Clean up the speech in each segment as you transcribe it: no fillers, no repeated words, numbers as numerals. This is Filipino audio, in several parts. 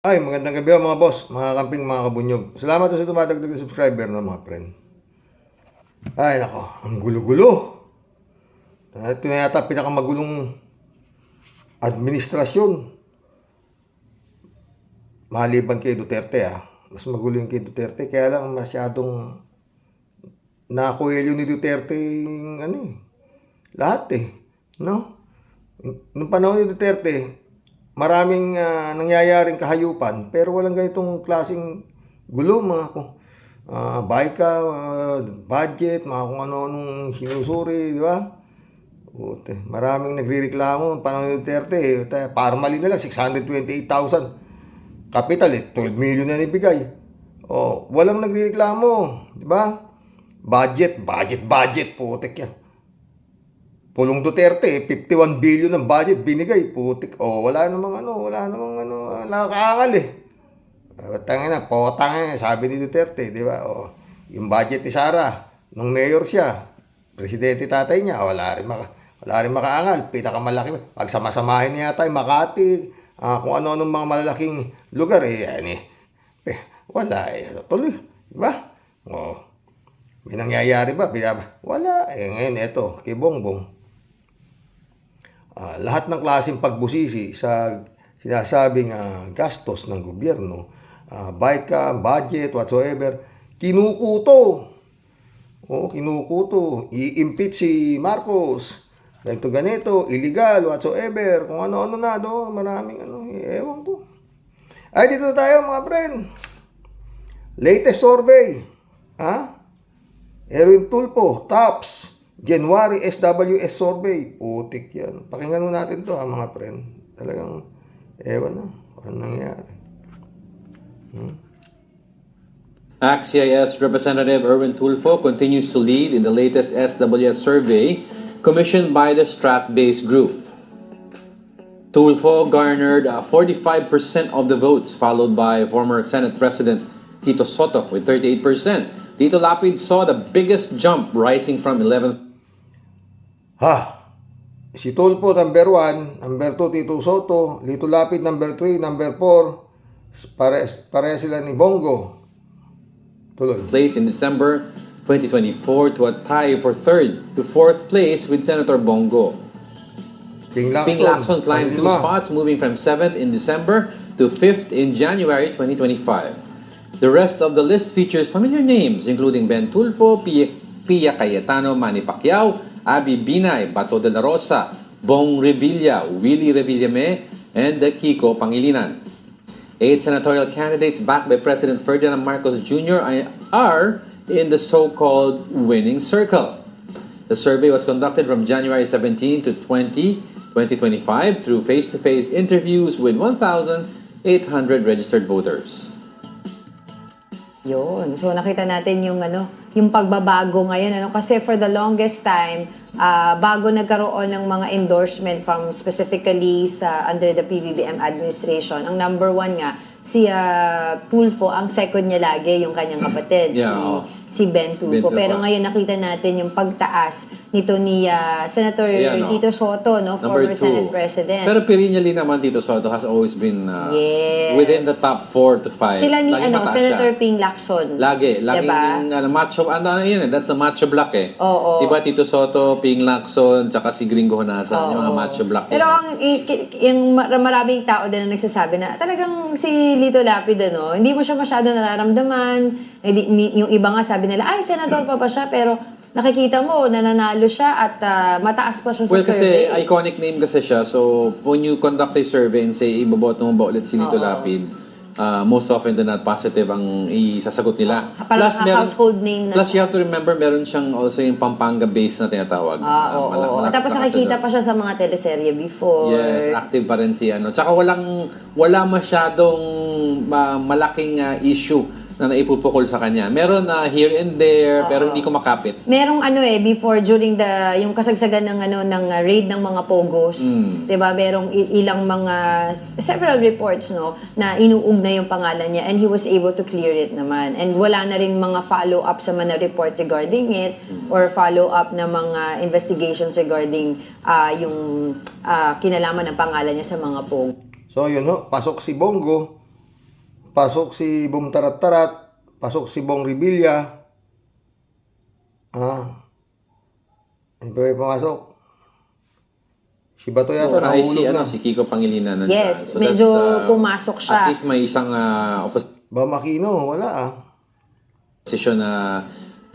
Ay, magandang gabi mga boss, mga kamping, mga kabunyog. Salamat sa tumatagdag na subscriber ng mga friend. Ay, nako, ang gulo-gulo. Ito na yata pinakamagulong administrasyon. Maliban kay Duterte Mas magulo yung kay Duterte, kaya lang masyadong nakuwelyo ni Duterte yung lahat no? Nung panahon ni Duterte, maraming nangyayaring kahayupan, pero walang ganitong klaseng gulo, budget, mga kung ano-anong sinusuri, di ba? Maraming nagrereklamo panahon ni Duterte, parmali na lang 628,000 capital, 12 million na nibigay. Walang nagrereklamo, di ba? Budget, putik yan. Pulong Duterte, 51 billion ng budget binigay, putik. Wala namang nakakaangal Potang sabi ni Duterte, di ba? Yung budget ni Sara, nung mayor siya, presidente tatay niya, wala rin makaangal. Pinakamalaki, pagsamasamahin niya yata yung Makati, kung ano-anong mga malalaking lugar, wala tuloy, di ba? May nangyayari ba? Wala. Ngayon, eto, kay Bongbong. Lahat ng klaseng pagbusisi sa sinasabing gastos ng gobyerno, budget, whatsoever, kinukuto. Kinukuto. I-impeach si Marcos. Ganito, illegal, whatsoever. Kung ano-ano na, maraming ewan ko. Ay, dito tayo mga friend. Latest survey. Erwin Tulfo, TOPS, January SWS survey. Putik yan. Pakinggan natin to mga friend. Talagang, ewan na. Ano nangyari? ACT-CIS Representative Erwin Tulfo continues to lead in the latest SWS survey commissioned by the Strat-based group. Tulfo garnered 45% of the votes, followed by former Senate President Tito Soto with 38%. Tito Lapid saw the biggest jump, rising from 11. Si Tulfo number 1, number 2 Tito Soto, Lito Lapid number 3, number 4, pare sila ni Bongo. Tuloy. Place in December 2024 to a tie for third to fourth place with Senator Bongo. Ping Lacson climbed 2 spots, moving from 7th in December to 5th in January 2025. The rest of the list features familiar names, including Ben Tulfo, Pia Cayetano, Manny Pacquiao, Abby Binay, Bato de la Rosa, Bong Revilla, Willie Revillame, and Kiko Pangilinan. 8 senatorial candidates backed by President Ferdinand Marcos Jr. are in the so-called winning circle. The survey was conducted from January 17 to 2025 through face-to-face interviews with 1,800 registered voters. Yun. So nakita natin yung pagbabago ngayon kasi for the longest time bago nagkaroon ng mga endorsement from specifically under the PBBM administration, ang number 1 nga si Tulfo, ang second niya lagi yung kanyang kapatid, si Ben Tulfo. Pero ngayon nakita natin yung pagtaas nito ni Senator Tito Soto, former Senate President. Pero perennially naman Tito Soto has always been within the top 4 to 5. Sila ni Senator Ping Lacson. Lagi diba? Macho, that's the macho block Diba Tito Soto, Ping Lacson, tsaka si Gringo Honasan, yung mga macho block. Pero yung maraming tao din na nagsasabi na talagang si Lito Lapid, hindi mo siya masyado nararamdaman. Yung iba nga sabi nila, ay, senador pa siya, pero nakikita mo, nananalo siya at mataas pa siya sa survey. Kasi iconic name kasi siya. So, when you conduct a survey and say, iboboto mo ba ulit si Lito Lapid, most often than not, positive ang isasagot nila. Parang household name na. Plus, you have to remember, meron siyang also yung Pampanga base na tinatawag. Tapos nakikita pa siya sa mga teleserye before. Yes, active pa rin siya. Tsaka wala masyadong malaking issue na naipupukol sa kanya. Meron here and there, pero hindi ko makapit. Merong before, during yung kasagsagan ng raid ng mga pogos, 'di ba? Merong ilang mga several reports na inuugnay yung pangalan niya, and he was able to clear it naman. And wala na rin mga follow-up sa mga report regarding it or follow-up na mga investigations regarding yung kinalaman ng pangalan niya sa mga pogos. So yun pasok si Bongo. pasok si Bong Tarat-Tarat, pasok si Bong Revilla. Ano ba yung pumasok? Si Bato yata Ay, nahulog na. si Kiko Pangilinan nandyan. Yes, So medyo that's, pumasok siya. At least may isang Ba Makino, wala opposition na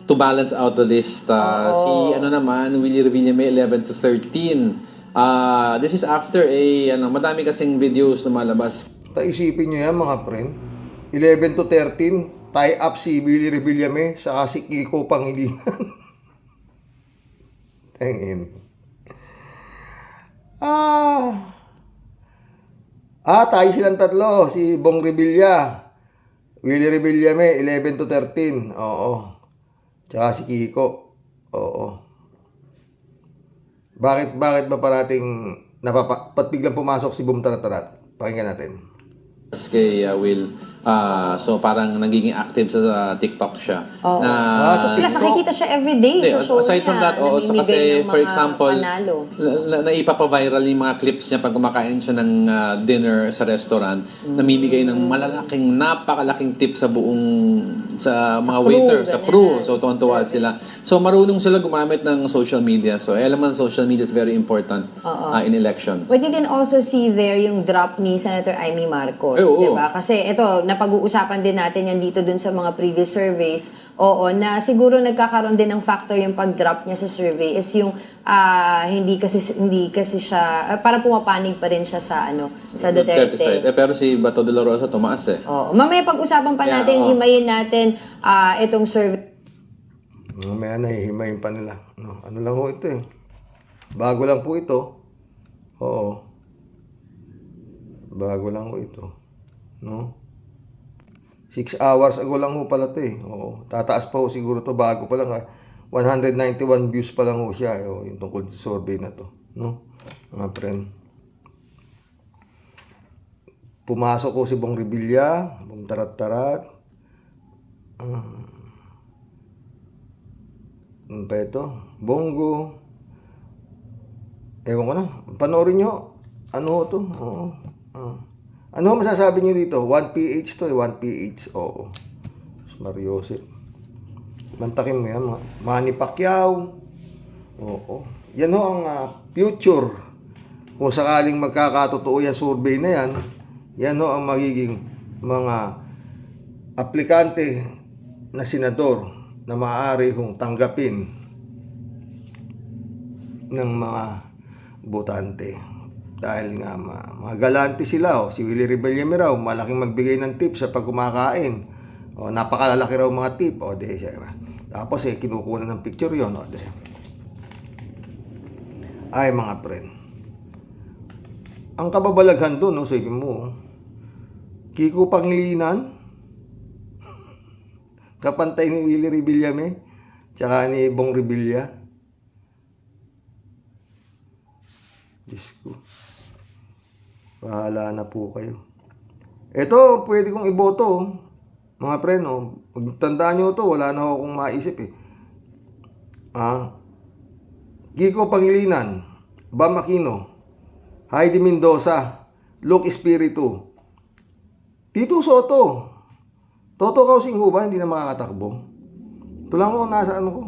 to balance out the list. Si naman, Willie Revilla may 11 to 13. This is after madami kasing videos na malabas. Isipin nyo yan mga friend. 11 to 13, tie up si Willie Revillame saka si Kiko Pangilinan. Tangin. Tayo silang tatlo. Si Bong Revilla, Willie Revillame, 11 to 13. Oo. Tsaka si Kiko. Oo. Bakit ba parating ba't biglang pumasok si Bong Tarat-Tarat? Pakinggan natin. Kay Will. So parang nagiging active sa TikTok siya. Oo. Sa Plus, nakikita siya everyday sa show aside from that, so namimigay kasi ng for mga example, panalo. naipapaviral yung mga clips niya pag kumakain siya ng dinner sa restaurant, namimigay ng napakalaking tip sa mga crew, waiter, sa ganyan. crew. So tuwan-tuwa sila. So marunong sila gumamit ng social media. So alam mo, social media is very important in election. But you can also see there yung drop ni Senator Amy Marcos, Oo. diba? Kasi ito, napag-uusapan din natin yan dito dun sa mga previous surveys. Oo, na siguro nagkakaroon din ng factor yung pag-drop niya sa survey is yung hindi kasi siya para pumapanig pa rin siya sa sa Duterte. Side. Pero si Bato de la Rosa tumaas eh. Oo, mamaya pag-usapan pa Yeah, natin, oo. himayin natin itong survey. Mamaya na hihimayin pa nila. Ano lang ho ito eh. Bago lang po ito. Oo. Bago lang ho ito. No? 6 hours ago lang ho pala ito eh. Oo. Tataas pa ho siguro to bago pa lang. 191 views pa lang ho siya. Yung tungkol sa survey na to. No? Mga friend. Pumasok ko si Bong Revilla. Bong Tarat-Tarat. Ano pa ito? Bongo. Ewan ko na. Panoorin nyo. Ano ho to? Oo. Ano masasabi nyo dito? 1PH to eh. 1PH. Oo. Mario Joseph. Mantakin mo yan. Manny Pacquiao. Oo. Yan ho ang future. Kung sakaling magkakatotoo yan survey na yan, yan ho ang magiging mga aplikante na senador na maaari hong tanggapin ng mga botante. Dahil nga mga galante sila. Si Willie Revillame raw, malaking magbigay ng tip sa pag kumakain. Napakalalaki raw mga tip. Tapos kinukuha ng picture yun. Ay mga friend. Ang kababalaghan doon, sabi mo, Kiko Pangilinan, kapantay ni Willie Revillame, tsaka ni Bong Revilla. Diyos ko. Bahala na po kayo. Ito, pwede kong iboto. Mga pre, tandaan nyo ito, wala na akong maisip eh. Kiko Pangilinan, Bam Aquino, Heidi Mendoza, Luke Espiritu, Tito Soto, Toto Kausing ho ba? Hindi na makakatakbo. Ito lang ko, nasa ko.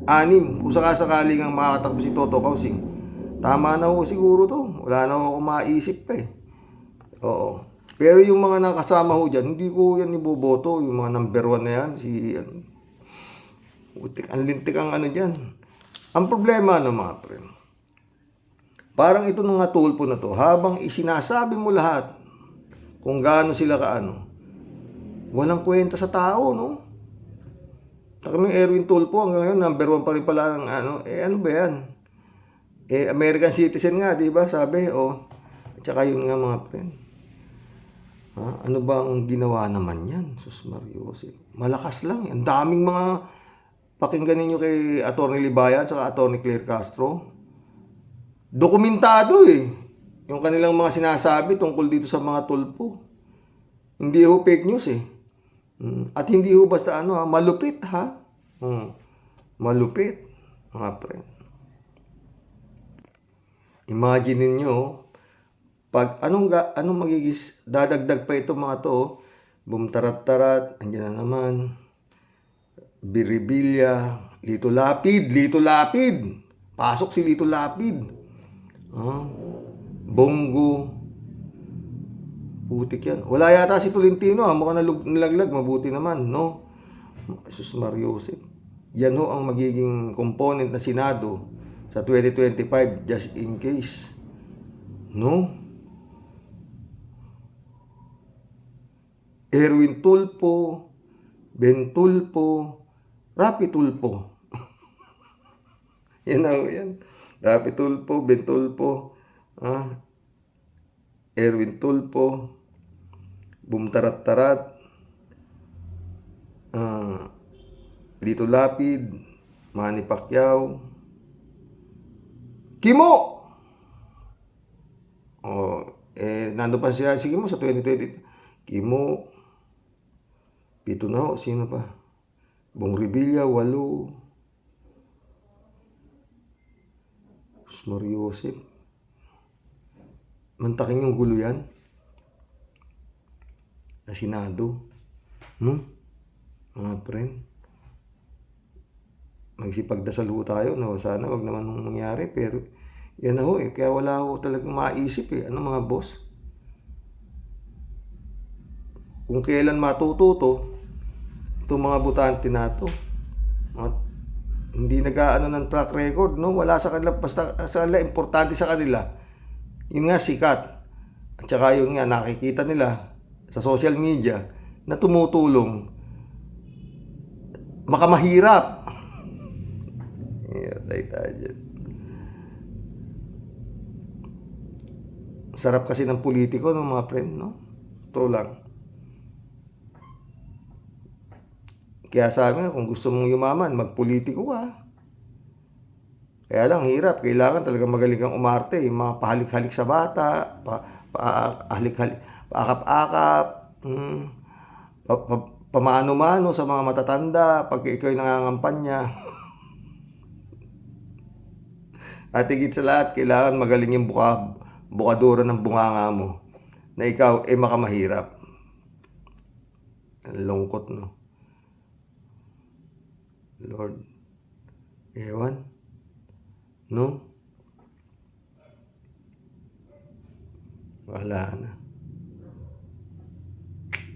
6, kung sakasakaling ang makakatakbo si Toto Kausing. Tama na ho siguro to. Wala na ho akong maisip pa eh. Oo. Pero yung mga nakasama ho dyan, hindi ko yan iboboto. Yung mga number 1 na yan, ang lintik ang dyan. Ang problema mga friend, parang ito nung tulpo na to, habang isinasabi mo lahat kung gaano sila walang kwenta sa tao, no? Kaming Erwin Tulfo, hanggang ngayon, number 1 pa rin pala ng ano ba yan? American citizen nga, di ba? Sabi, At saka yun nga mga friend. Ano ba ang ginawa naman yan? Sus Mario, malakas lang. Ang daming mga pakinggan ninyo kay Atty. Libayan at Atty. Claire Castro. Dokumentado eh. Yung kanilang mga sinasabi tungkol dito sa mga tulpo. Hindi ho fake news eh. At hindi ho basta malupit ha. Malupit mga friend. Imagine niyo pag anong magiging dadagdag pa ito mga to, Bumtarat-tarat, andyan na naman. Biribilya, Lito Lapid, pasok si Lito Lapid. Bongo, putik yan. Wala yata si Tolentino, mukhang nalaglag, mabuti naman, no? Jesus Mariosep. Yan ho ang magiging component na Senado sa 2025, just in case, no? Erwin Tulfo, Ben Tulfo, Rapi Tulfo. Yan ako yan. Rapi Tulfo, Ben Tulfo, Erwin Tulfo, Bumtarat-tarat, Lito Lapid, Manny Pacquiao, Kimo! Nando pa siya si Kimo sa 2020. Kimo, 7 na ho. Sino pa? Bong Revilla, 8. Mariosep. Mantaking yung gulo yan. Sa Senado. Mga friend. Magsipagdasal ho tayo. No? Sana wag naman mangyari. Pero yan na ho eh. Kaya wala ho talagang maisip eh. Ano mga boss? Kung kailan matututo itong mga butante na to. Hindi nag-aano ng track record, no? Wala sa kanila, basta sa kanila, importante sa kanila. Yun nga, sikat. At saka yun nga, nakikita nila sa social media na tumutulong makamahirap. Tayo dyan. Sarap kasi ng politiko, no, mga friend, no? Ito lang. Kaya sabi nga, kung gusto mong yumaman, magpolitiko ka. Kaya lang, hirap. Kailangan talaga magaling kang umarte. Yung mga pahalik-halik sa bata, paakap-akap, pamaano-mano sa mga matatanda, pag ikaw ay nangangampanya. At higit sa lahat, kailangan magaling yung bukadura ng bunganga mo na ikaw ay makamahirap. Ang lungkot, no? Lord, ewan, no? Wala na.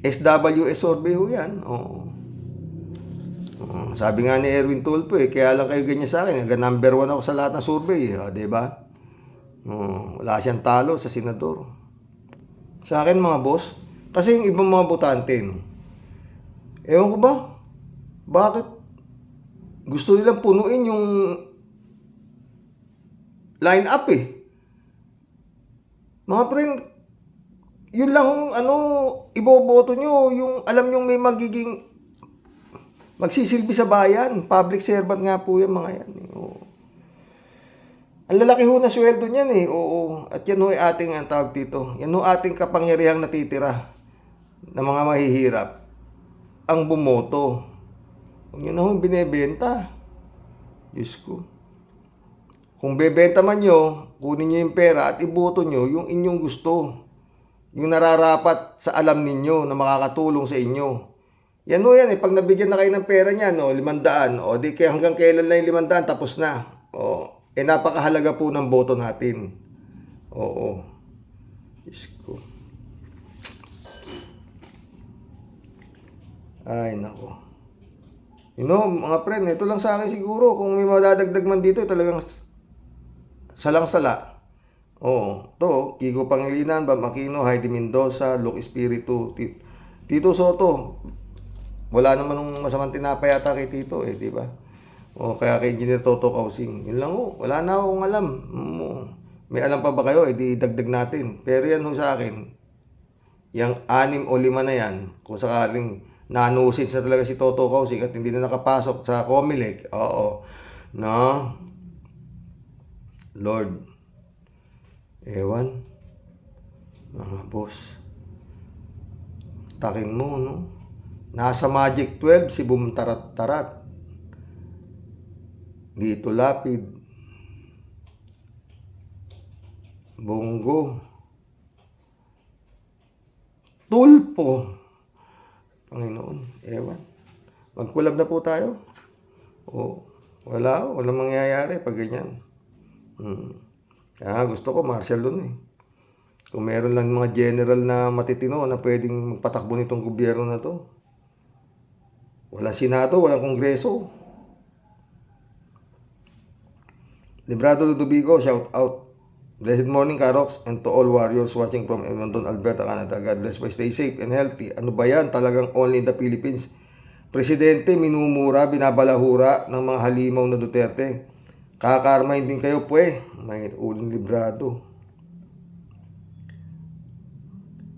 SWS survey ho yan. Oo. Sabi nga ni Erwin Tulfo eh, kaya lang kayo ganyan sa akin. Number 1 ako sa lahat ng survey. Diba? Wala siyang talo sa senador. Sa akin mga boss, kasi yung ibang mga botante, no? Ewan ko ba? Bakit? Gusto nilang punuin yung line up eh. Mga friend, yun lang iboboto nyo, yung alam nyo may magsisilbi sa bayan. Public servant nga po yan mga yan. Oo. Ang lalaki ho na sweldo niyan eh. Oo. At yan ho ay ating, ang tawag dito, yan ho ating kapangyarihang natitira na mga mahihirap ang bumoto. Kung yun na ho binebenta. Diyos ko. Kung bebenta man nyo, kunin nyo yung pera at iboto nyo yung inyong gusto. Yung nararapat sa alam ninyo na makakatulong sa inyo. Yan o yan eh. Pag nabigyan na kayo ng pera niya, 500. O di kaya hanggang kailan na yung 500, tapos na. Napakahalaga po ng boto natin. Oo. Diyos ko. Ay, nako. Mga friend, ito lang sa akin siguro. Kung may madadagdag man dito, talagang salang-sala. To, Kiko Pangilinan, Bam Aquino, Heidi Mendoza, Luke Espiritu, Tito Soto. Wala naman ng masamang tinapayata kay Tito di ba? Kaya kay Engineer Toto Kausing. Yun lang wala na akong alam. May alam pa ba kayo? Di dagdag natin. Pero yan sa akin, yung 6 o 5 na yan, kung sakaling nanusin na talaga si Toto Kausing at hindi na nakapasok sa Comelec. No? Lord. Ewan. Mga boss. Takin mo, no? Nasa Magic 12 si Bumtarat-tarat. Lito Lapid. Bongo. Tulfo. Panginoon, ewan. Mag-collab na po tayo. O, walang mangyayari pag ganyan. Kaya gusto ko, martial doon eh. Kung meron lang mga general na matitino na pwedeng magpatakbo nitong gobyerno na to. Walang Senado, walang Kongreso. Librado Ludovico, shout out. Blessed morning, Karox, and to all warriors watching from Edmonton, Alberta, Canada. God bless you. Stay safe and healthy. Ano ba yan? Talagang only in the Philippines. Presidente, minumura, binabalahura ng mga halimaw na Duterte. Kakarmahin din kayo, pwe. May uling librado.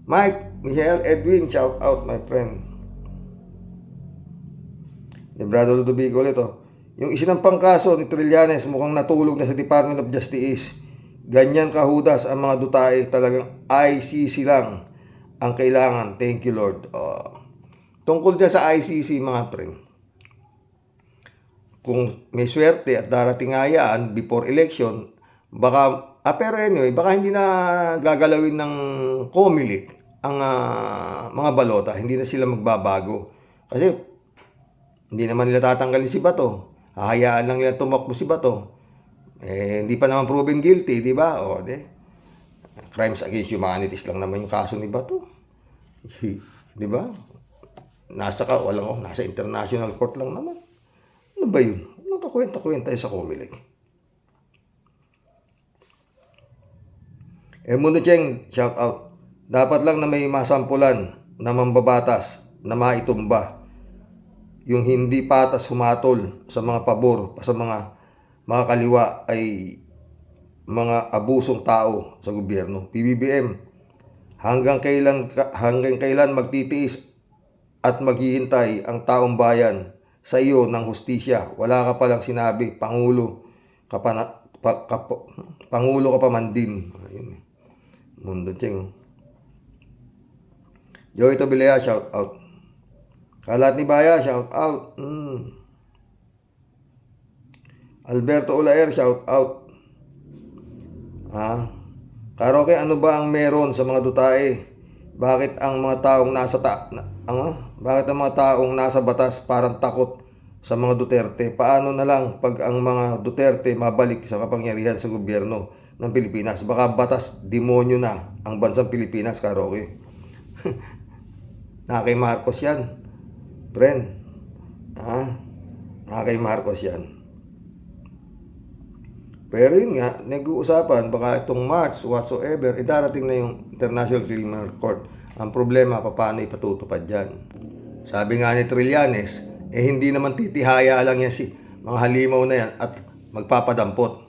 Mike, Michael, Edwin, shout out, my friend. Librado Ludovico ulit, oh. Yung isinampang kaso ni Trillanes mukhang natulog na sa Department of Justice. Ganyan kahudas ang mga dutae, talagang ICC lang ang kailangan. Thank you, Lord. Tungkol dyan sa ICC, mga friend, kung may swerte at darating nga yan before election, baka, pero anyway, baka hindi na gagalawin ng COMELEC ang mga balota. Hindi na sila magbabago. Kasi, hindi naman nila tatanggalin si Bato. Hahayaan lang nila tumakbo si Bato. Hindi pa naman proven guilty, di ba? Crimes against humanities lang naman yung kaso ni Bato. Di ba? Nasa international court lang naman. Ano ba yun? Anong kakwenta-kwenta sa COMELEC? Mundo Cheng, shout out. Dapat lang na may masampulan na mambabatas na maitumba. Yung hindi patas humatol sa mga pabor, sa mga kaliwa ay mga abusong tao sa gobyerno. PBBM, hanggang kailan magtitiis at maghihintay ang taong bayan sa iyo ng hustisya? Wala ka palang sinabi, Pangulo ka pa man din. Ayun. Mundo Cheng. Joey Tobilea, shout out. Kalat ni Baya, shout out. Alberto Ulaer, shout out. Karoke, ano ba ang meron sa mga dutae? Bakit ang mga taong nasa batas parang takot sa mga Duterte? Paano na lang pag ang mga Duterte mabalik sa kapangyarihan sa gobyerno ng Pilipinas? Baka batas demonyo na ang bansang Pilipinas, Karoke. Nakay Marcos yan. Friend, nakay Marcos yan. Pero yun nga, nag-uusapan, baka itong March, whatsoever, darating na yung International Criminal Court. Ang problema, paano ipatutupad yan? Sabi nga ni Trillanes, hindi naman titihaya lang yan mga halimaw na yan at magpapadampot.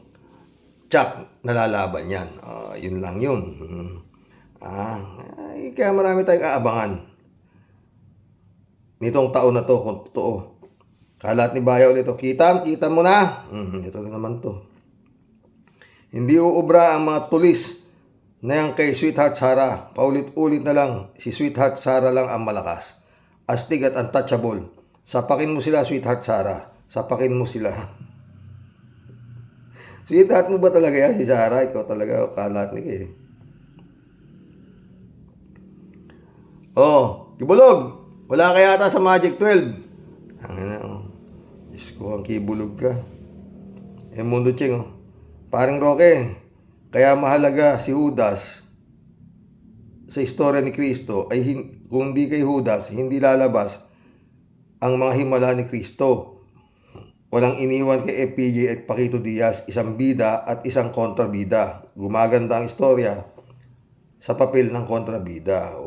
Tsak, nalalaban yan. Yun lang yun. Kaya marami tayong aabangan nitong taon na to, kung totoo. Kalat ni Baya ulit, kita mo na. Ito na naman to. Hindi uubra ang mga tulis na yan kay Sweetheart Sara. Paulit-ulit na lang, si Sweetheart Sara lang ang malakas. Astig at untouchable. Sapakin mo sila, Sweetheart Sara. Sapakin mo sila. Sweetheart mo ba talaga yan, si Sara? Ikaw talaga, kalat ni Kay. Kibulog! Wala kaya ata sa Magic 12. Diyos ko, ang kibulog ka. Mundo Cheng, Paring Roque, kaya mahalaga si Judas sa istorya ni Kristo ay kung di kay Judas, hindi lalabas ang mga himala ni Kristo. Walang iniwan kay FPJ at Paquito Diaz, isang bida at isang kontrabida. Gumaganda ang istorya sa papel ng kontrabida.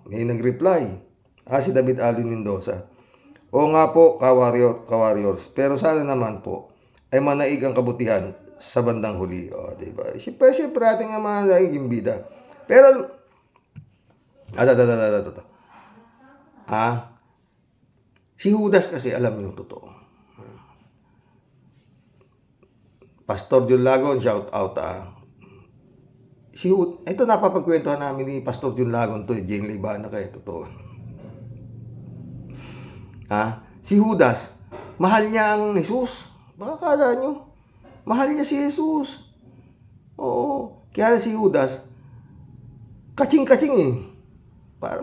May nag-reply. Si David Alvin Mendoza. Oo nga po, ka-warriors. Pero sana naman po ay manaig ang kabutihan sa bandang huli. Diba? Siyempre ating nga manaig yung bida. Pero, si Judas kasi alam niyo totoo. Pastor John Lagon, shout out. Ito napapagkwentuhan namin ni Pastor John Lagon to, Jane Libana kaya totoo. Si Judas, mahal niya ang Jesus. Baka kala nyo, mahal niya si Jesus. Oo. Kaya si Judas, kaching-kaching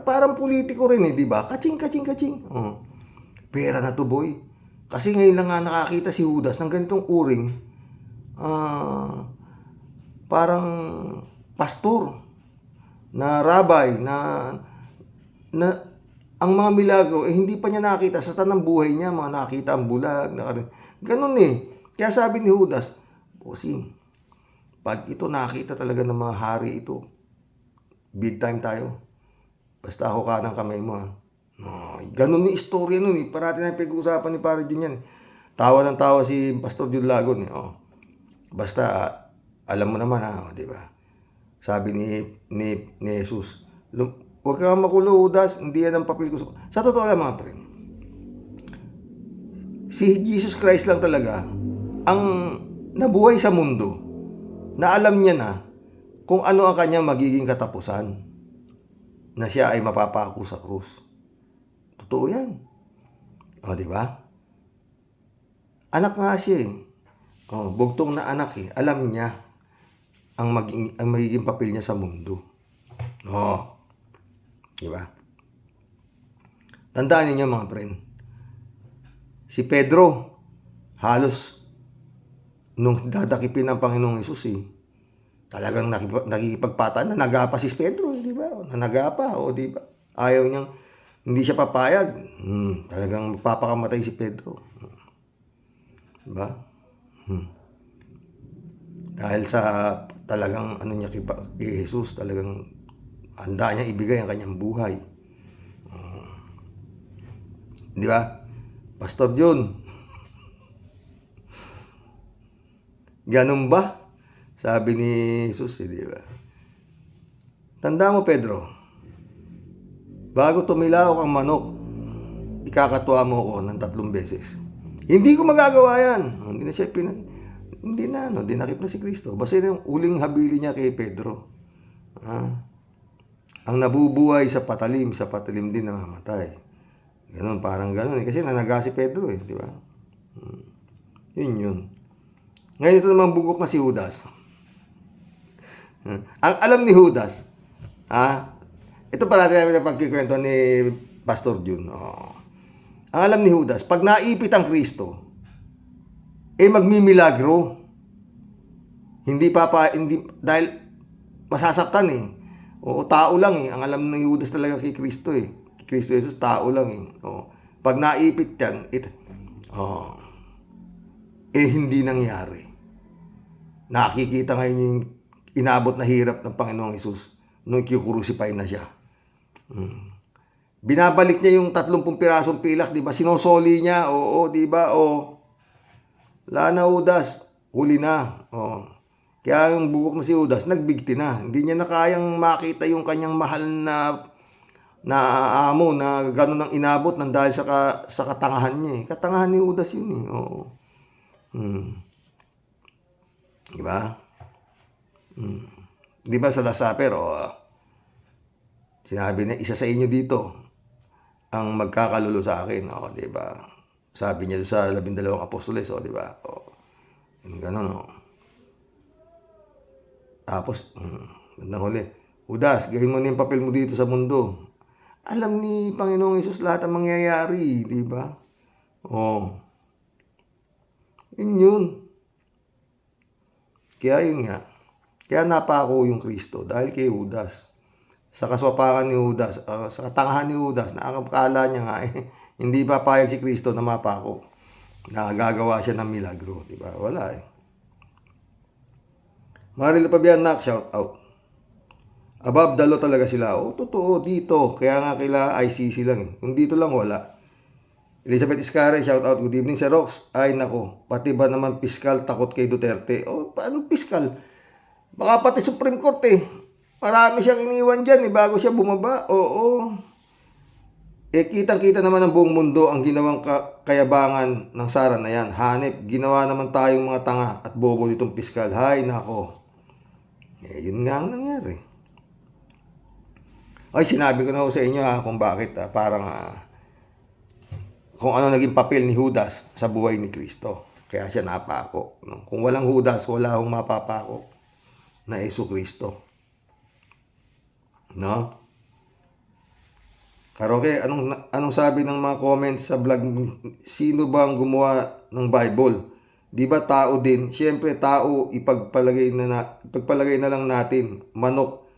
Parang politiko rin eh, di ba? Kaching, kaching, kaching. Oh. Pera na to, boy. Kasi ngayon lang nga nakakita si Judas ng ganitong uring. Parang pastor na rabbi na ang mga milagro hindi pa niya nakita sa tanang buhay niya, mga nakita ang bulag, ganun eh. Kaya sabi ni Judas, bossing, pag ito nakita talaga ng mga hari ito, big time tayo. Basta ako kanang kamay mo ha. Ganun ni istorya nun eh. Parati na pinag-uusapan ni Pare Jun yan eh. Tawa ng tawa si Pastor Jun Lagon eh. Basta alam mo naman ha, di ba? Sabi ni Jesus, huwag kang makulo, Judas, hindi yan ang papel ko. Sa totoo lang mga friend, si Jesus Christ lang talaga ang nabuhay sa mundo na alam niya na kung ano ang kanyang magiging katapusan, na siya ay mapapako sa krus. Totoo yan. Di ba? Anak nga siya eh. Bugtong na anak eh. Alam niya ang magiging papel niya sa mundo. Di ba? Tandaan niyo mga friend. Si Pedro, halos nung dadakipin ng Panginoong Hesus eh, talagang nakikipagpatan na nagapa si Pedro, di ba? Nanagapa, di ba? Ayaw niyang, hindi siya papayag. Talagang magpapakamatay si Pedro. Di ba? Dahil sa talagang ano niya kay Jesus, talagang handa niya ibigay ang kanyang buhay. Di ba? Pastor Jun, ganun ba? Sabi ni Jesus, di ba? Tanda mo, Pedro, bago tumilaok ang manok, ikakatuwa mo ako ng 3 beses. Hindi ko magagawa yan. Hindi na siya dinakip na si Kristo. Basta yung uling habili niya kay Pedro. Ang nabubuhay sa patalim din namamatay. Ganun, parang ganun. Kasi nanaga si Pedro eh, di ba? Yun. Ngayon ito naman bugok na si Judas. Ang alam ni Judas, ito pala natin na pagkikwento ni Pastor Jun. Ang alam ni Judas, pag naipit ang Kristo, magmimilagro. Hindi dahil masasaktan eh. Tao lang eh. Ang alam ni Judas talaga kay Kristo eh. Kristo Jesus, tao lang eh. Pag naipit yan, hindi nangyari. Nakikita ngayon yung inabot na hirap ng Panginoong Jesus nung i-crucify na siya. Binabalik niya yung 30 pirasong pilak, di ba? Sinosoli niya, di ba? Wala na Judas, huli na. Kaya yung bugok na si Judas, nagbigti na. Hindi niya na kayang makita yung kanyang mahal na amo na gano'n ang inabot ng dahil sa katangahan niya eh. Katangahan ni Judas yun eh. Diba? Diba sa Last Supper, sinabi niya, isa sa inyo dito ang magkakalulo sa akin. Diba? Sabi niya sa 12 apostoles, diba? Gano'n, Tapos, gandang huli, Judas, gawin mo na yung papel mo dito sa mundo. Alam ni Panginoong Hesus lahat ang mangyayari, di ba? Yun. Kaya yun nga. Kaya napako yung Kristo dahil kay Judas. Sa kaswapakan ni Judas, sa katangahan ni Judas, nakakala niya nga hindi papayag si Kristo na mapako. Nagagawa siya ng milagro, di ba? Wala eh. Marilo Pabianak, shout out. Above dalo talaga sila. Totoo, dito. Kaya nga kaila ICC lang eh. Kung dito lang, wala. Elizabeth Iscare, shout out. Good evening, Sir Rox. Ay, nako. Pati ba naman piskal takot kay Duterte? Paano piskal? Baka pati Supreme Court eh. Marami siyang iniwan dyan eh, bago siya bumaba. Kitang-kita naman ng buong mundo ang ginawang kayabangan ng Sara na yan. Hanep, ginawa naman tayong mga tanga at bobo nitong piskal. Hay, nako. Yun nga ang nangyari. Sinabi ko na sa inyo kung bakit parang kung ano naging papel ni Judas sa buhay ni Kristo. Kaya siya napako. No? Kung walang Judas, wala akong mapapako na Jesu Kristo. No? Karoke, anong sabi ng mga comments sa vlog? Sino ba ang gumawa ng Bible? Di ba tao din? Siyempre tao, ipagpalagay na lang natin. Manok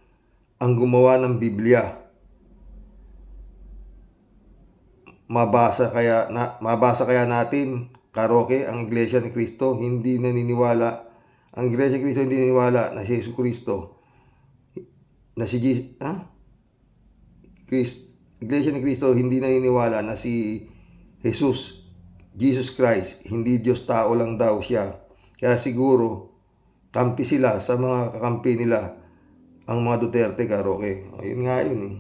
ang gumawa ng Biblia. Mabasa kaya natin, Karoke, ang Iglesia ni Cristo hindi naniniwala. Ang Iglesia ni Cristo hindi naniniwala na si Jesus Cristo, na si Iglesia ni Cristo hindi naniniwala na si Jesus Christ, hindi Diyos, tao lang daw siya. Kaya siguro, kampi sila sa mga kakampi nila, ang mga Duterte, Karoke. Ayun nga yun eh.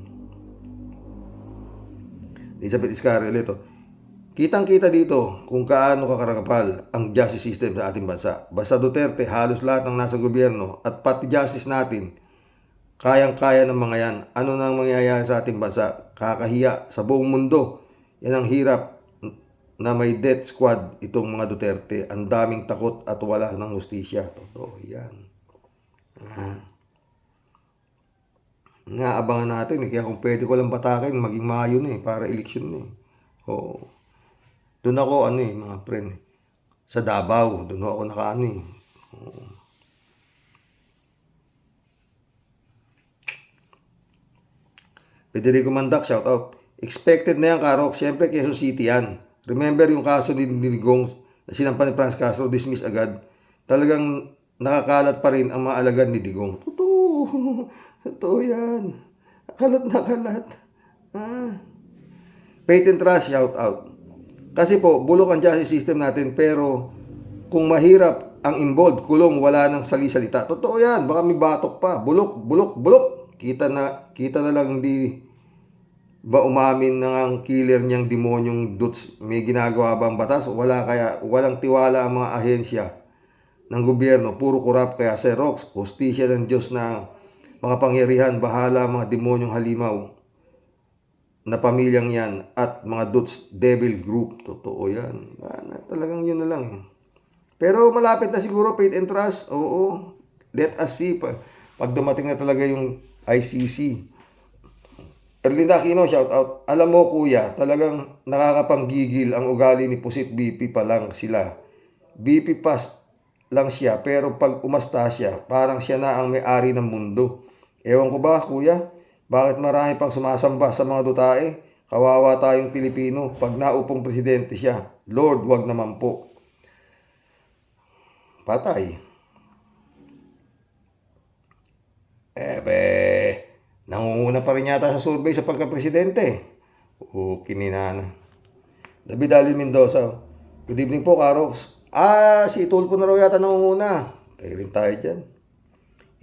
Elizabeth Iscario ulit. Kitang-kita dito kung kaano kakarakapal ang justice system sa ating bansa. Basta Duterte, halos lahat ng nasa gobyerno at pati justice natin, kayang-kaya ng mga yan. Ano nang mangyayari sa ating bansa? Kakahiya sa buong mundo. Yan ang hirap na may death squad itong mga Duterte. Ang daming takot at wala ng hustisya. Totoo yan. Naabangan natin eh. Kaya kung pwede ko lang batakin, maging Mayo na eh, para eleksyon na eh. Oo. Doon ako mga friend. Sa Davao, doon ako nakaano eh. Oo. Federico Mandak, shout out. Expected na yan, Karok. Siyempre, Quezon City yan. Remember yung kaso ni Digong na sinampan ni Franz Castro, dismiss agad. Talagang nakakalat pa rin ang mga alagad ni Digong. Totoo. Totoo yan. Kalat na kalat. Faith and trust, shout out. Kasi po, bulok ang justice system natin, pero kung mahirap ang involved, kulong, wala nang sali-salita. Totoo yan. Baka may batok pa. Bulok, bulok, bulok. Kita na lang di ba umamin ng killer niyang demonyong Duts may ginagawa bang batas? Walang tiwala ang mga ahensya ng gobyerno, puro korap. Kaya Xerox, hustisya ng Diyos na makapangyarihan, bahala mga demonyong halimaw na pamilyang yan at mga Duts devil group. Totoo yan. Talagang yun na lang eh. Pero malapit na siguro, faith and trust. Oo. Let us see. Pag dumating na talaga yung ICC. Erlinda Aquino, shout out. Alam mo kuya, talagang nakakapanggigil ang ugali ni Pusit. BP pa lang sila. BP pass lang siya, pero pag umasta siya, parang siya na ang may-ari ng mundo. Ewan ko ba kuya, bakit marami pang sumasamba sa mga dutae? Kawawa tayong Pilipino pag naupong presidente siya. Lord, wag naman po. Patay. Nangunguna pa rin yata sa survey sa pagka-presidente. Kininana. David Alvin Mendoza. Good evening po, Karox. Si Tulfo na raw yata nangunguna. Tayo rin tayo dyan.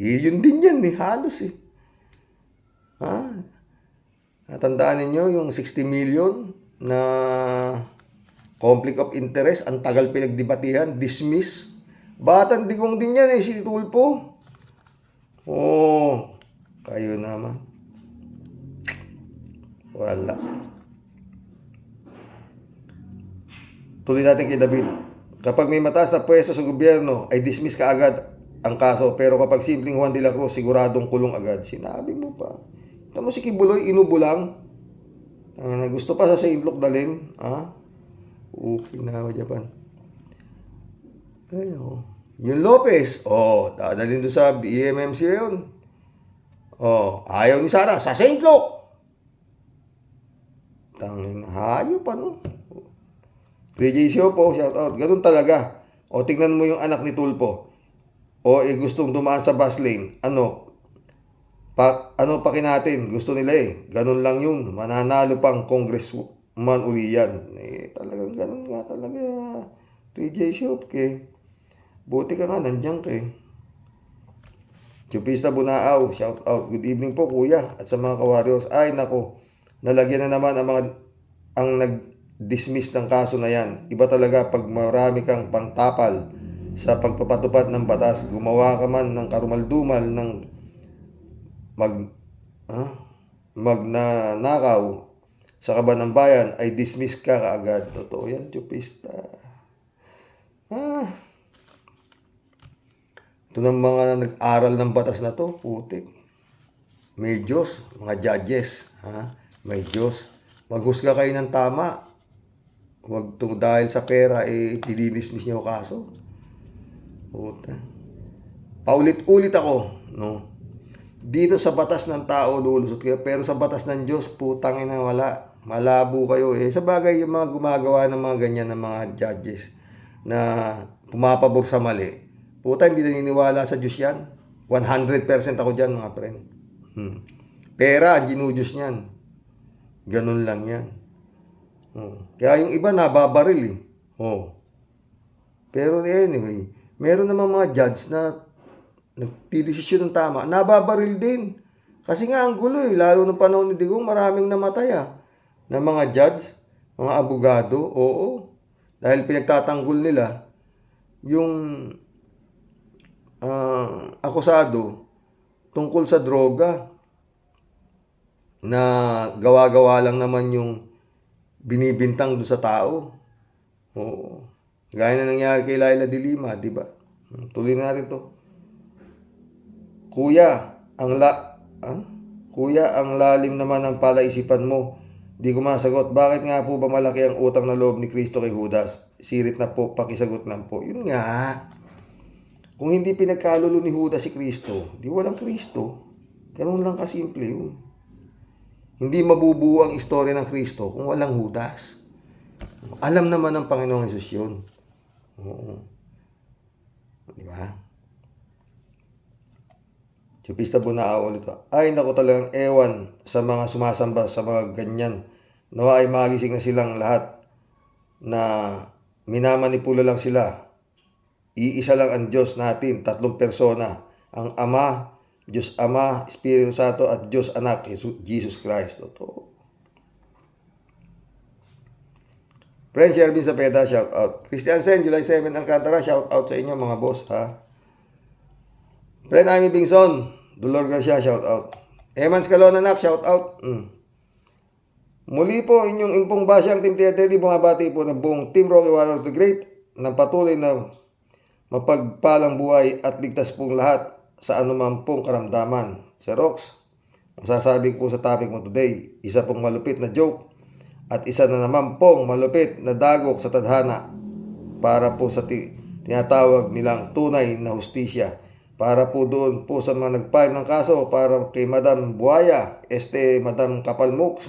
Yun din yan eh, halos eh. Natandaan ninyo yung 60 million na conflict of interest, ang tagal pinagdebatihan, dismiss. Batang Digong din yan eh, si Tulfo. Kayo naman. Wala. Tuloy natin kay David. Kapag may mataas na pwesto sa gobyerno, ay dismiss ka agad ang kaso. Pero kapag simpleng Juan de la Cruz, siguradong kulong agad. Sinabi mo pa. Ito mo si Kibuloy, inubo lang. Gusto pa sa St. Luke dalhin. Okay na ako, Japan. Ayun. Yung Lopez, dadalhin doon sa BMMC yun. Ayaw ni Sara, sa St. Luke. Tangin, hayop ano. PJ Siopo, shout out. Ganun talaga. Tingnan mo yung anak ni Tulfo. Gustong dumaan sa bus lane. Ano paki natin? Gusto nila eh. Ganun lang yun. Mananalo pang congressman uli yan. Talagang ganun nga talaga. PJ Siopo buti ka nga, nandiyan ka eh. Chupista Bunaaw, shout out. Good evening po kuya at sa mga kawaryos. Ay nako, nalagyan na naman ang nag-dismiss ng kaso na yan. Iba talaga pag marami kang pangtapal sa pagpapatupad ng batas. Gumawa ka man ng karumaldumal ng magnanakaw sa kaban ng bayan ay dismiss ka kaagad. Totoo yan, Chupista. Ito ng mga nag-aral ng batas na to, putik. May Diyos, mga judges, may Diyos. Maghusga kayo ng tama. Huwag dahil sa pera, didismiss nyo kaso. Puta. Paulit-ulit ako, no? Dito sa batas ng tao, lulusot kayo. Pero sa batas ng Diyos, putang ina, wala. Malabo kayo. Sa bagay, yung mga gumagawa ng mga ganyan, ng mga judges, na pumapabor sa mali. Puta, hindi naniniwala sa Diyos yan. 100% ako dyan, mga friend. Pera, ginudiyos niyan. Ganun lang yan. Kaya yung iba nababaril Pero anyway, meron naman mga judge na nagtidesisyon ng tama, nababaril din. Kasi nga ang gulo lalo nung panahon ni Digong, maraming namatay na mga judge, mga abogado, dahil pinagtatanggol nila yung akusado tungkol sa droga na gawa-gawa lang naman yung binibintang doon sa tao. Gaya na nangyari kay Laila de Lima, di ba? Tuloy na rin to. Kuya, ang lalim naman ng palaisipan mo. Di ko masagot. Bakit nga po ba malaki ang utang na loob ni Kristo kay Judas? Sirit na po, pakisagot lang po. Yun nga. Kung hindi pinagkalulo ni Judas si Kristo, di walang Kristo. Ganun lang kasimple yun. Hindi mabubuo ang istorya ng Kristo kung walang Judas. Alam naman ng Panginoong Hesus yun. Di ba? Chupista po na ulit. Ay, naku talagang ewan sa mga sumasamba sa mga ganyan. Nawa ay magising na silang lahat na minamanipula lang sila. Iisa lang ang Diyos natin, 3 persona. Ang Ama, Diyos Ama, Espiritu Santo at Diyos Anak, Jesus Christ. Totoo. Friend Shervin Zapeta, shout out. Christian Sen, July 7, Alcantara, shout out sa inyo mga boss, ha. Friend Amy Bingson, Dolor Garcia, shout out. Emans Calonanak, shout out. Muli po, inyong impong basyang Team Tiateli, bumabati po ng buong Team Rocky Warrior the Great ng patuloy na mapagpalang buhay at ligtas pong lahat sa anuman pong karamdaman. Sir Rox, masasabi ko sa topic mo today, isa pong malupit na joke at isa na naman pong malupit na dagok sa tadhana para po sa tinatawag nilang tunay na hustisya. Para po doon po sa mga nag-file ng kaso para kay Madam Buaya, Madam Kapalmux.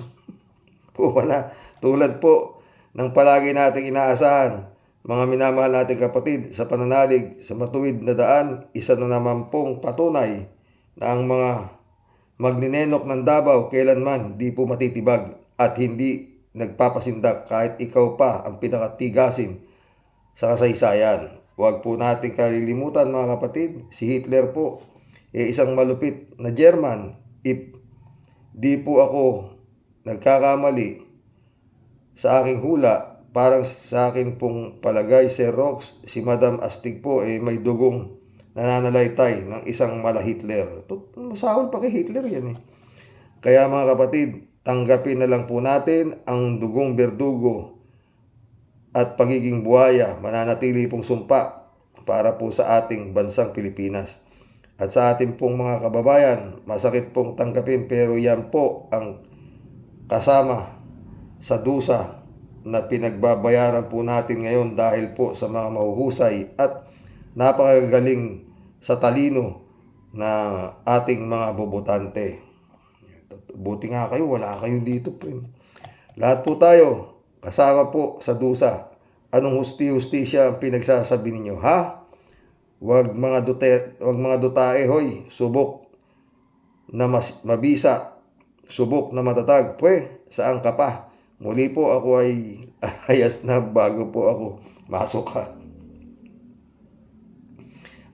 Po wala. Tulad po ng palagi nating inaasahan, mga minamahal nating kapatid sa pananalig sa matuwid na daan, isa na naman pong patunay na ang mga magninenok ng Davao kailanman di po matitibag at hindi nagpapasindak kahit ikaw pa ang pinakatigasin sa kasaysayan. Huwag po natin kalilimutan mga kapatid, si Hitler po isang malupit na German. If di po ako nagkakamali sa aking hula, parang sa akin pong palagay, Sir Rox, si Madam Astig po may dugong nananalaytay ng isang mala Hitler. Masahol pa kay Hitler yan Kaya mga kapatid, tanggapin na lang po natin ang dugong berdugo at pagiging buhaya, mananatili pong sumpa para po sa ating bansang Pilipinas. At sa ating pong mga kababayan, masakit pong tanggapin pero yan po ang kasama sa dusa na pinagbabayaran po natin ngayon dahil po sa mga mahuhusay at napakagaling sa talino na ating mga bobotante. Buti nga kayo, wala kayo dito, friend. Lahat po tayo kasama po sa dusa. Anong hustisya ang pinagsasabi ninyo, ha? Wag mga dutae, hoy. Subok na mabisa. Subok na matatag. Pwe, saan ka pa? Muli po ako ay ayas na bago po ako masok, ha.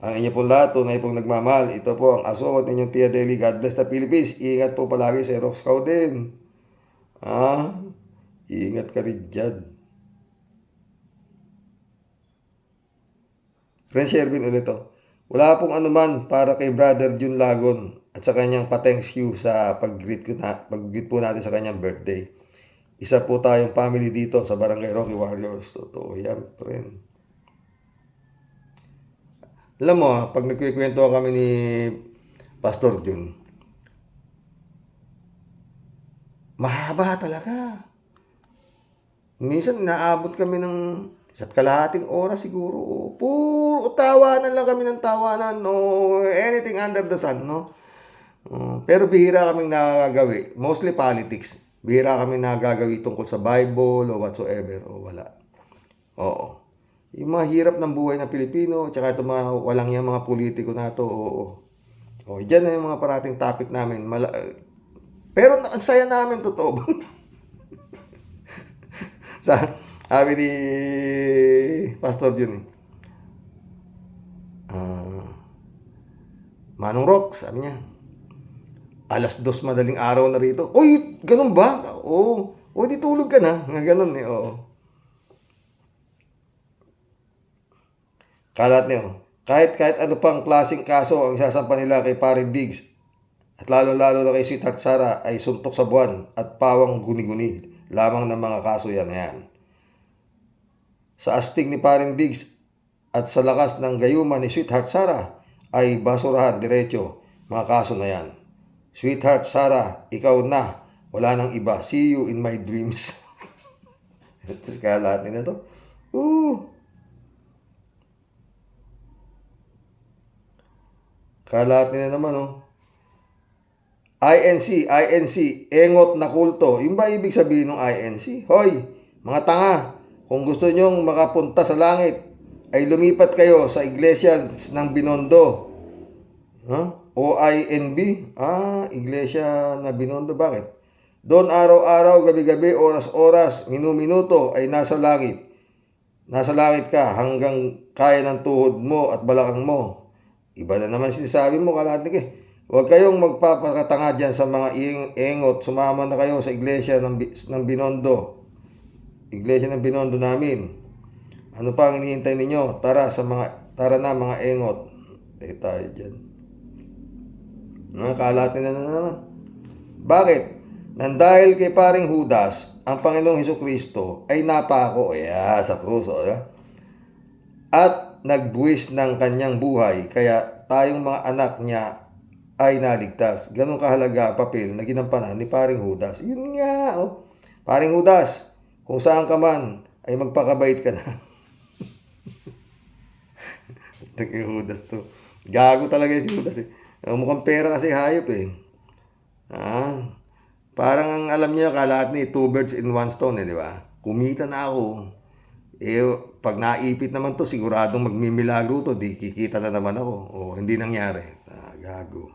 Ang inyo pong lahat, tunay pong nagmamahal. Ito po ang asungot ninyong Tia Deli. God bless the Philippines. Ingat po palagi sa Rox Cow din. Ingat ka rin dyan. Friend Shervin ulit to. Wala pong anuman para kay Brother Jun Lagon at sa kanyang pa-thanks you sa pag-greet po natin sa kanyang birthday. Isa po tayong family dito sa Barangay Rocky Warriors. Totoo yan, friend. Alam mo, pag nagkikwento kami ni Pastor Jun, mahaba talaga. Minsan, naabot kami ng isa't kalahating oras siguro. Puro tawanan lang kami ng tawanan. No, anything under the sun, no? Pero bihira kaming nakagagawi. Mostly politics. Bihira kami nakagagawi tungkol sa Bible o whatsoever. O wala. Oo. Yung mga hirap ng buhay ng Pilipino, tsaka ito mga walang yung mga politiko na to, oo. O, dyan na yung mga parating topic namin. Pero ang saya namin, totoo. Sabi ni Pastor Jun, Manong Rock, sabi niya, 2:00 madaling araw na rito. Uy, ganun ba? Oo. O, di tulog ka na. Nga ganun eh, oo. Kalat niyo, kahit ano pang klaseng kaso ang isasampa nila kay Paring Diggs, at lalo-lalo na kay Sweetheart Sara, ay suntok sa buwan at pawang guni-guni lamang ng mga kaso yan. Sa astig ni Paring Diggs at sa lakas ng gayuma ni Sweetheart Sara, ay basurahan diretso mga kaso na yan. Sweetheart Sara, ikaw na, wala nang iba. See you in my dreams. Kalat nila to. Kalat nila naman, oh. INC, engot na kulto. Yung ba ibig sabihin ng INC? Hoy, mga tanga, kung gusto nyong makapunta sa langit, ay lumipat kayo sa iglesia ng Binondo. OINB? Iglesia na Binondo. Bakit? Doon araw-araw, gabi-gabi, oras-oras, minu-minuto ay nasa langit. Nasa langit ka hanggang kaya ng tuhod mo at balakang mo. Iba na naman sinasabi mo, kalahatik eh. Huwag kayong magpapakatanga dyan sa mga engot. Sumama na kayo sa iglesia ng Binondo. Iglesia ng Binondo namin. Ano pa ang hinihintay ninyo? Tara na mga engot. Tayo dyan. Kalahatin na naman. Bakit? Nandahil kay Paring Judas, ang Panginoong Hesukristo ay napako sa krus. At nagbuwis ng kanyang buhay, kaya tayong mga anak niya ay naligtas. Ganun kahalaga ang papel na ginampanan ni Paring Judas. Yun nga, Paring Judas, kung saan ka man, ay magpakabait ka na. Judas to. Gago talaga si Judas eh. Mukhang pera kasi hayop eh. Parang ang alam niya, kalahat ni 2 birds in 1 stone di ba? Kumita na ako. Pag naipit naman to, siguradong magmimilagro to, di kikita na naman ako. Hindi nangyari. Gago.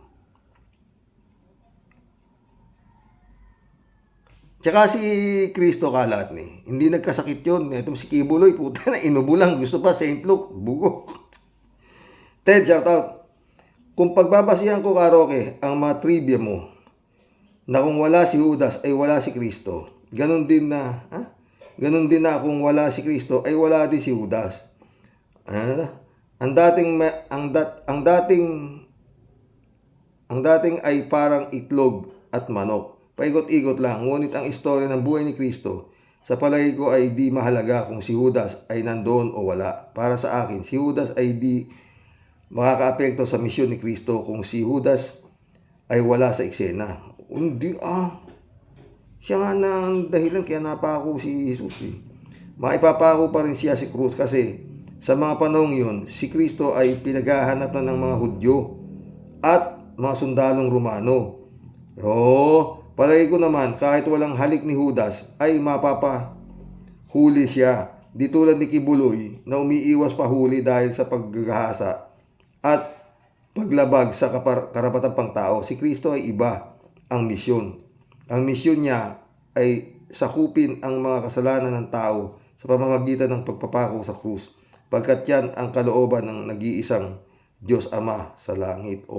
Tsaka si Kristo kalat ni. Hindi nagkasakit yun. Itong si Kibuloy, puta na, inubo lang. Gusto pa, St. Luke, bugo. Ted, shoutout. Kung pagbabasihan ko, Karoke, ang mga trivia mo, na kung wala si Judas, ay wala si Kristo. Ganon din na kung wala si Kristo, ay wala din si Judas. Ang dating ay parang itlog at manok. Paikot-ikot lang, ngunit ang istorya ng buhay ni Kristo, sa palagay ko ay di mahalaga kung si Judas ay nandoon o wala. Para sa akin, si Judas ay di makakaapekto sa misyon ni Kristo kung si Judas ay wala sa eksena. Hindi siya nga na ang dahilan kaya napako si Jesus eh. Maipapako pa rin siya si krus kasi sa mga panahong yun, si Kristo ay pinaghahanap na ng mga Hudyo at mga sundalong Romano. Palagi ko naman, kahit walang halik ni Judas, ay mapapahuli siya. Di tulad ni Kibuloy na umiiwas pa huli dahil sa paggagahasa at paglabag sa karapatang pangtao. Si Kristo ay iba ang misyon. Ang misyon niya ay sakupin ang mga kasalanan ng tao sa pamamagitan ng pagpapako sa krus. Pagkat yan ang kalooban ng nag-iisang Diyos Ama sa langit.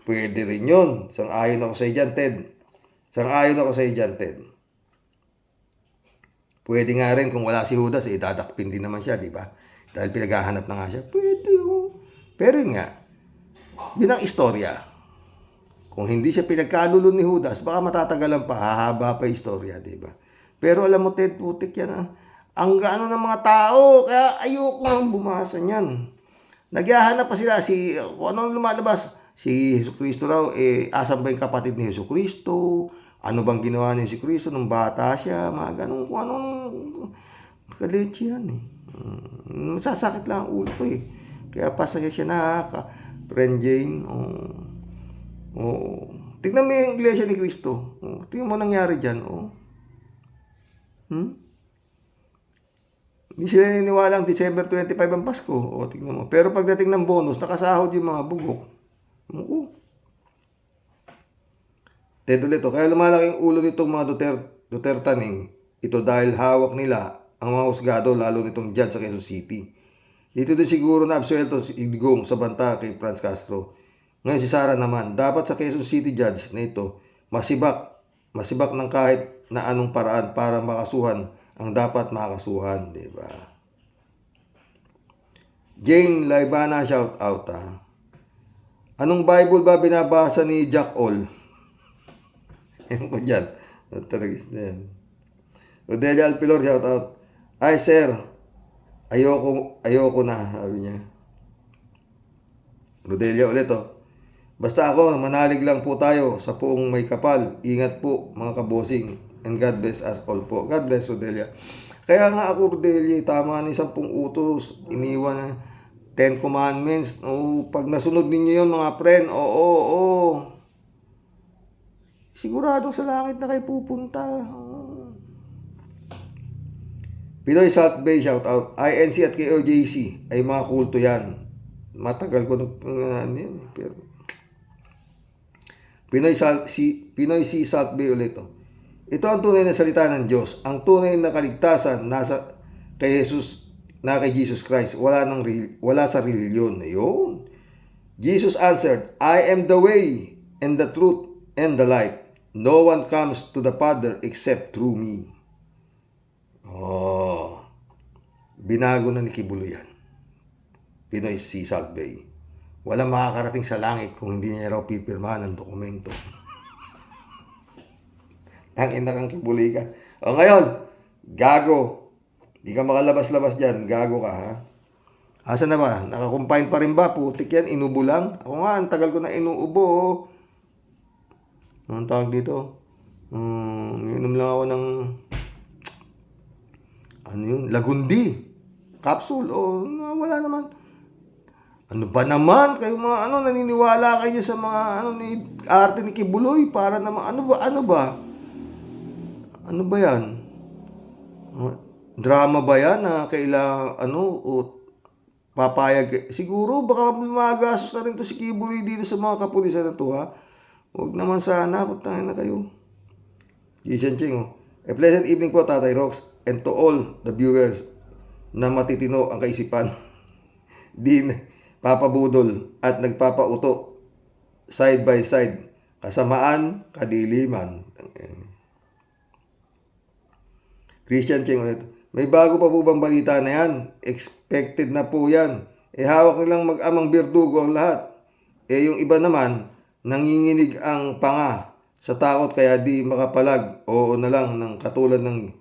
Pwede rin yun. Sang-ayon ako sa dyan, Ted. Pwede nga rin kung wala si Judas, dadakpin din naman siya, di ba? Dahil pinaghahanap na nga siya. Pwede yun. Pero yun nga, yun ang istorya. Kung hindi siya pinagkalulon ni Judas, baka matatagalan pa, hahaba pa istorya, di ba? Pero alam mo, Ted, putik yan ang gaano ng mga tao, kaya ayoko nang bumasa niyan. Naghahanap pa sila kung anong lumalabas. Si Jesucristo raw, asan ba yung kapatid ni Jesucristo? Ano bang ginawa niya si Kristo nung bata siya, mga ganun, kung anong kaleche yan eh. Masasakit lang ang ulo ko eh. Kaya pasaya siya na, friend Jane. Tignan mo yung iglesia ni Kristo. Tingnan mo nangyari dyan. Hindi sila niniwala ang December 25 ang Pasko. Tingnan mo. Pero pagdating ng bonus, nakasahod yung mga bugok. Ted ulit. Kaya lumalaki ang ulo nitong mga Dutertaning. Ito dahil hawak nila ang mga husgado, lalo nitong judge sa Quezon City. Dito din siguro na absuelto si Igong sa banta kay Franz Castro. Ngayon si Sara naman, dapat sa Quezon City judge na ito, masibak ng kahit na anong paraan para makasuhan ang dapat makasuhan, di ba? Jane Laibana, shout out ha. Anong Bible ba binabasa ni Jack All? Ewan ko dyan. Taragis na yan. Rodelia Alpilor, shout out. Ay sir, ayoko na, sabi niya. Rodelia ulit Basta ako, manalig lang po tayo sa poong may kapal. Ingat po mga kabosing. And God bless us all po. God bless Rodelia. Kaya nga ako Rodelia, tama ni 10 utos. Iniwan na 10 commandments. Pag nasunod ninyo yun mga friend, siguradong sa langit na kayo pupunta. Pinoy South Bay, shout out. INC at KOJC ay mga kulto yan. Matagal ko yan. Pero Pinoy Sea South Bay ulit. Ito ang tunay na salita ng Diyos. Ang tunay na kaligtasan nasa kay Jesus, na kay Jesus Christ. Wala sa religion. Ayun. Jesus answered, I am the way and the truth and the life. No one comes to the Father except through me. Binago na ni Kibulo yan. Pinoy Sea South Bay. Walang makakarating sa langit kung hindi niya raw pipirmahan ng dokumento. Ang ina kang Kibuloy ka. Ngayon, gago. Di ka makalabas-labas dyan. Gago ka, ha? Asa na ba? Nakakumpine pa rin ba? Putik yan. Inubo lang. Ako nga, ang tagal ko na inuubo. Anong tawag dito? Inom lang ako ng Lagundi. Capsule. Wala naman. Ano ba naman? Kayo mga naniniwala kayo sa mga ni arte ni Kibuloy para naman ano ba? Ano ba 'yan? Drama ba 'yan na kailangan papayag? Siguro baka magagastos na rin to si Kibuloy dito sa mga kapulisan na to, ha. Huwag naman sana, putangin na kayo. Jason Ching, A pleasant evening po, Tatay Rox, and to all the viewers na matitino ang kaisipan. Din papabudol at nagpapauto side by side, kasamaan, kadiliman. Christian Cheng ulit, may bago pa po bang balita na yan? Expected na po yan. Hawak nilang mag-amang birdugo ang lahat. Yung iba naman, nanginginig ang panga sa takot kaya di makapalag. Oo na lang ng katulad ng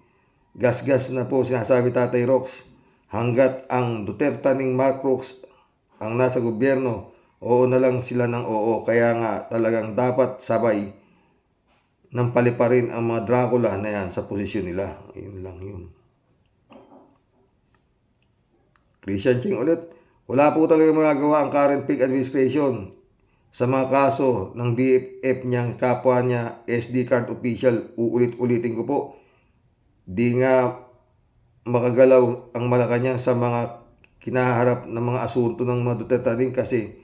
gas-gas na po sinasabi Tatay Rox. Hanggat ang Dutertaning Macrox ang nasa gobyerno, oo na lang sila ng oo. Kaya nga talagang dapat sabay ng paliparin ang mga Dracula na yan sa posisyon nila. Yun lang yun. Christian Ching ulit, wala po talaga magagawa ang current PIG administration sa mga kaso ng BFF niyang kapwa niya SD card official. Uulit-ulitin ko po, di nga makagalaw ang Malacanang sa mga kinaharap ng mga asunto ng mga Duterte kasi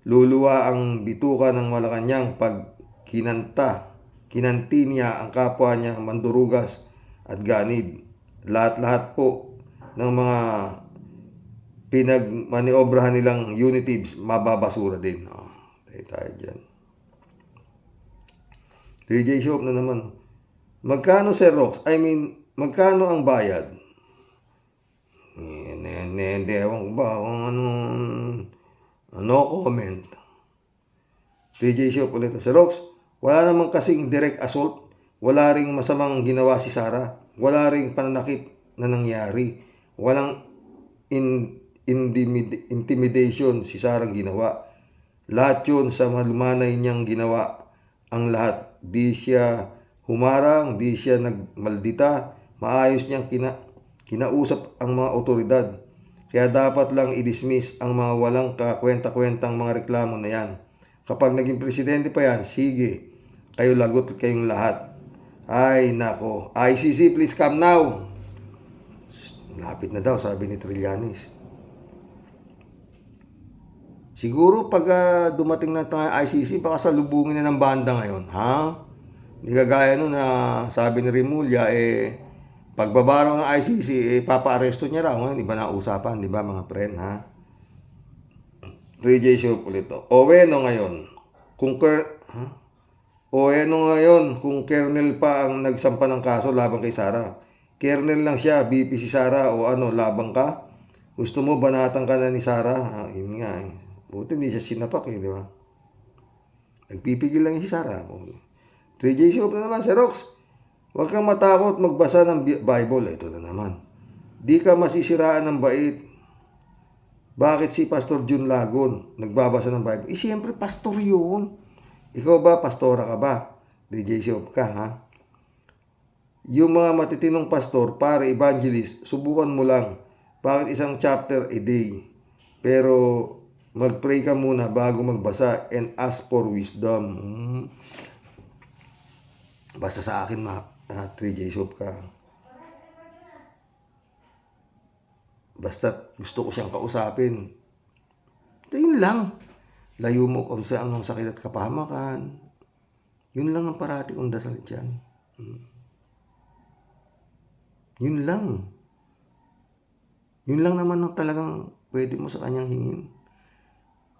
luluwa ang bituka ng Malacanang pag kinanti niya ang kapwa niya Mandurugas at Ganid. Lahat-lahat po ng mga pinagmaniobrahan nilang unity mababasura din. Tayo dyan. DJ Shop na naman. Magkano Sir Rox? Magkano ang bayad? Hindi, ewan ko ba kung no comment. DJ Shop ulit. Sir Rox, wala namang kasing direct assault. Wala ring masamang ginawa si Sara. Wala ring pananakit na nangyari. Walang intimidation si Sarang ginawa. Lahat yun sa malumanay niyang ginawa. Ang lahat. Di siya humarang, di siya nagmaldita, maayos niyang kinausap ang mga otoridad. Kaya dapat lang i-dismiss ang mga walang kakwenta-kwentang mga reklamo na yan. Kapag naging presidente pa yan, sige, kayo lagot kayong lahat. Ay, nako. ICC, please come now. Lapit na daw, sabi ni Trillanes. Siguro pag dumating na tayo ICC, baka salubungin na ng banda ngayon, ha? Hindi kagaya nun na sabi ni Remulla, pagbabaraw ng ICC, papa-aresto niya raw. Ngayon, iba na usapan, di ba mga friend, ha? 3J show ulit to. Oweno ngayon, kung kung Kernel pa ang nagsampa ng kaso laban kay Sara. Kernel lang siya, BP si Sara o labang ka? Gusto mo banatan ka na ni Sara? Yun nga eh. Buti hindi siya sinapak di ba? Nagpipigil lang si Sara. 3J show na naman, Sir Rox. Huwag kang matakot magbasa ng Bible. Ito na naman. Di ka masisiraan ng bait. Bakit si Pastor Jun Lagon nagbabasa ng Bible? Siyempre, pastor yun. Ikaw ba, pastora ka ba? DJ Shop ka, ha? Yung mga matitinong pastor, pare, evangelist, subukan mo lang. Bakit isang chapter a day? Pero, mag-pray ka muna bago magbasa and ask for wisdom. Basta sa akin, 3J Shop ka. Basta gusto ko siyang kausapin. Ito yun lang. Layo mo kung saan ang sakit at kapahamakan. Yun lang ang parati kong dasal dyan. Yun lang. Yun lang naman ang talagang pwede mo sa kanyang hingin.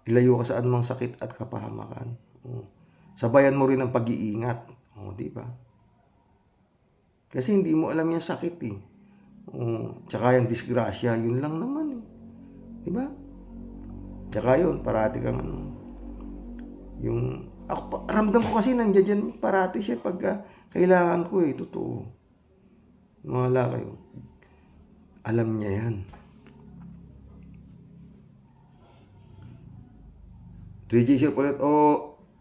Ilayo ka sa anumang sakit at kapahamakan. Sabayan mo rin ang pag-iingat. Di ba? Kasi hindi mo alam yung sakit eh. Tsaka yung disgrasya, yun lang naman eh. Di ba? Tsaka yun, parati kang yung, ramdam ko kasi nandiyan dyan, parati siya pagka kailangan ko eh, totoo. Wala kayo. Alam niya yan. 3G siya ulit,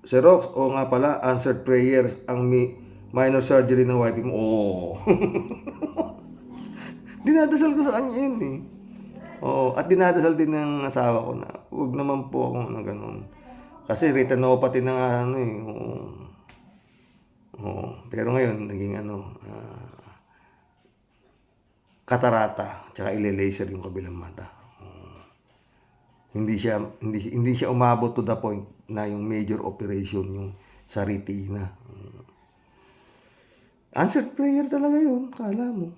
Sir Rox, nga pala, answered prayers ang minor surgery ng wife mo. Dinadasal ko sa kanya yun eh. At dinadasal din ng asawa ko na huwag naman po ako na ganun. Kasi retinopathy na nga pero ngayon naging katarata, tsaka ile-laser yung kabilang mata. Hindi siya umabot to the point na yung major operation yung sa retina. Answered prayer talaga yun, kala mo.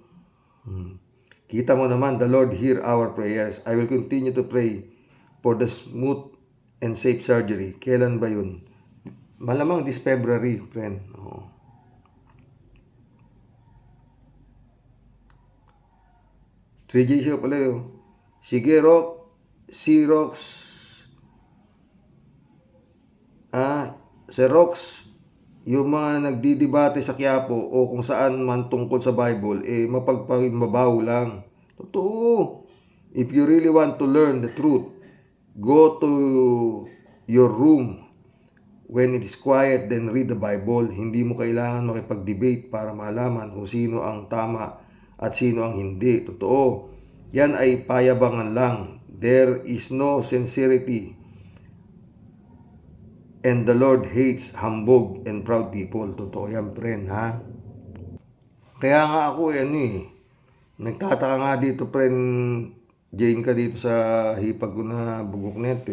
Kita mo naman, the Lord hear our prayers. I will continue to pray for the smooth and safe surgery. Kailan ba yun? Malamang this February, friend. 3G show pala yun. Sige, Rox. Si Rox, yung mga nagdidebate sa Quiapo o kung saan man tungkol sa Bible, mapagpagmabaw lang. Totoo. If you really want to learn the truth, go to your room. When it is quiet, then read the Bible. Hindi mo kailangan makipag-debate para malaman kung sino ang tama at sino ang hindi. Totoo. Yan ay payabangan lang. There is no sincerity. And the Lord hates humbug and proud people. Totoo yan, friend, ha? Kaya nga ako, nagtataka nga dito, friend, Jane ka dito sa hipag ko na bugoknet,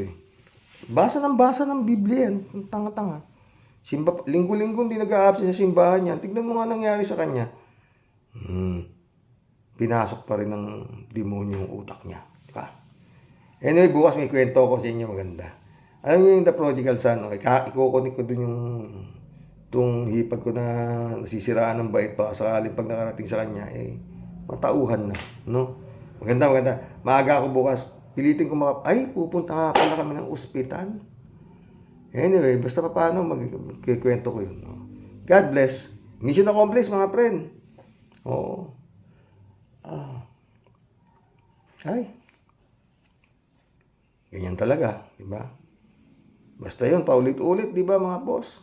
Basa ng Biblia yan. Tanga-tanga. Linggo-linggo hindi nag-a-absent sa simbahan yan. Tignan mo nga nangyari sa kanya. Pinasok pa rin ng demonyo yung utak niya. Diba? Anyway, bukas may kwento ko sa inyo maganda. Alam niyo yung The Prodigal Son, ikukunik ko dun yung hipag ko na nasisiraan ng bait pa sakaling pag nakarating sa kanya, matauhan na, no? Maganda. Maaga ako bukas. Pilitin ko pupunta nga pala kami ng ospital. Anyway, basta pa paano, magkikwento ko yun. No? God bless. Mission accomplished, mga friend. Ganyan talaga, di ba? Basta yun, paulit-ulit, di ba mga boss?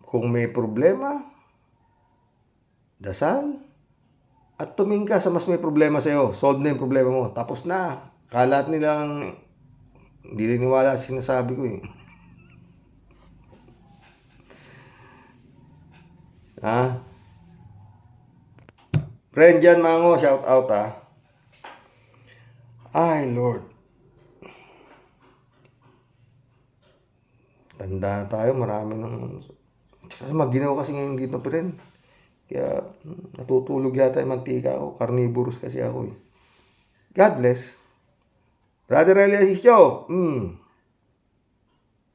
Kung may problema, dasal, at tumingin ka sa mas may problema sa'yo. Solve na yung problema mo. Tapos na. Kalat nilang hindi niniwala sa sinasabi ko eh. Ha? Friend dyan, Mango, shout out ha. Ay, Lord. Tanda na tayo, marami ng... Tsaka maginaw kasi ngayon dito, friend. Kaya natutulog yata yung mantika ako. Carnivorous kasi ako eh. God bless. Brother Elias Isyo.